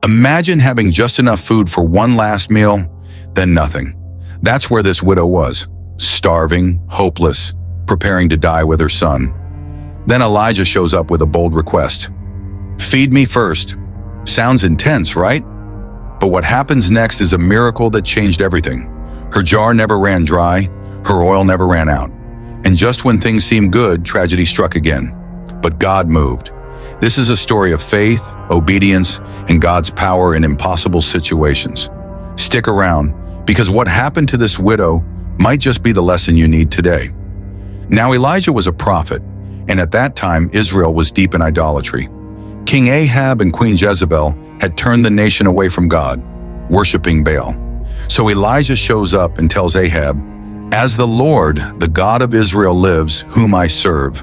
Imagine having just enough food for one last meal, then nothing. That's where this widow was, starving, hopeless, preparing to die with her son. Then Elijah shows up with a bold request. Feed me first. Sounds intense, right? But what happens next is a miracle that changed everything. Her jar never ran dry, her oil never ran out. And just when things seemed good, tragedy struck again. But God moved. This is a story of faith, obedience, and God's power in impossible situations. Stick around, because what happened to this widow might just be the lesson you need today. Now Elijah was a prophet, and at that time Israel was deep in idolatry. King Ahab and Queen Jezebel had turned the nation away from God, worshiping Baal. So Elijah shows up and tells Ahab, "As the Lord, the God of Israel lives, whom I serve,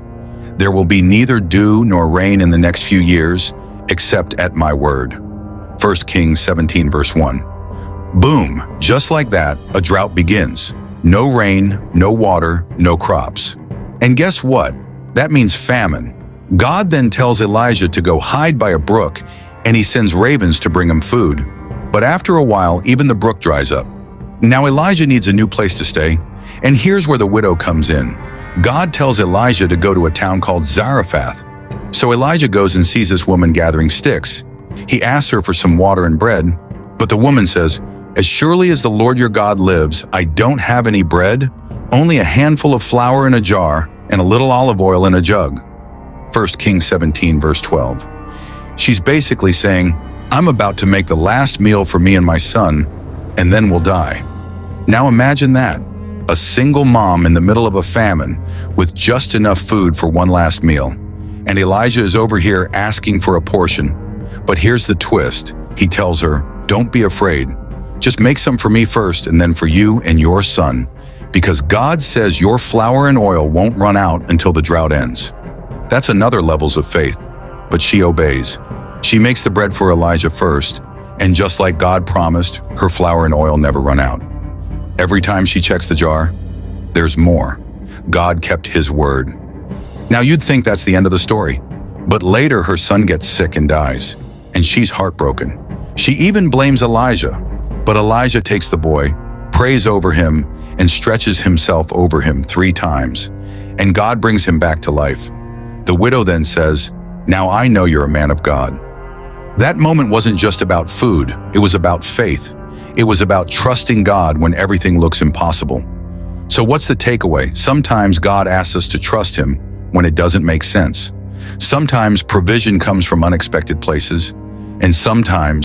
there will be neither dew nor rain in the next few years, except at my word." 1 Kings 17 verse 1. Boom, just like that, a drought begins. No rain, no water, no crops. And guess what? That means famine. God then tells Elijah to go hide by a brook, and he sends ravens to bring him food. But after a while, even the brook dries up. Now Elijah needs a new place to stay, and here's where the widow comes in. God tells Elijah to go to a town called Zarephath. So Elijah goes and sees this woman gathering sticks. He asks her for some water and bread, but the woman says, "As surely as the Lord your God lives, I don't have any bread, only a handful of flour in a jar and a little olive oil in a jug." 1 Kings 17 verse 12. She's basically saying, "I'm about to make the last meal for me and my son, and then we'll die." Now imagine that. A single mom in the middle of a famine with just enough food for one last meal. And Elijah is over here asking for a portion. But here's the twist. He tells her, "Don't be afraid. Just make some for me first and then for you and your son. Because God says your flour and oil won't run out until the drought ends." That's another levels of faith. But she obeys. She makes the bread for Elijah first. And just like God promised, her flour and oil never run out. Every time she checks the jar, there's more. God kept his word. Now you'd think that's the end of the story. But later her son gets sick and dies, and she's heartbroken. She even blames Elijah. But Elijah takes the boy, prays over him, and stretches himself over him 3 times. And God brings him back to life. The widow then says, "Now I know you're a man of God." That moment wasn't just about food, it was about faith. It was about trusting God when everything looks impossible. So what's the takeaway? Sometimes God asks us to trust him when it doesn't make sense. Sometimes provision comes from unexpected places, and sometimes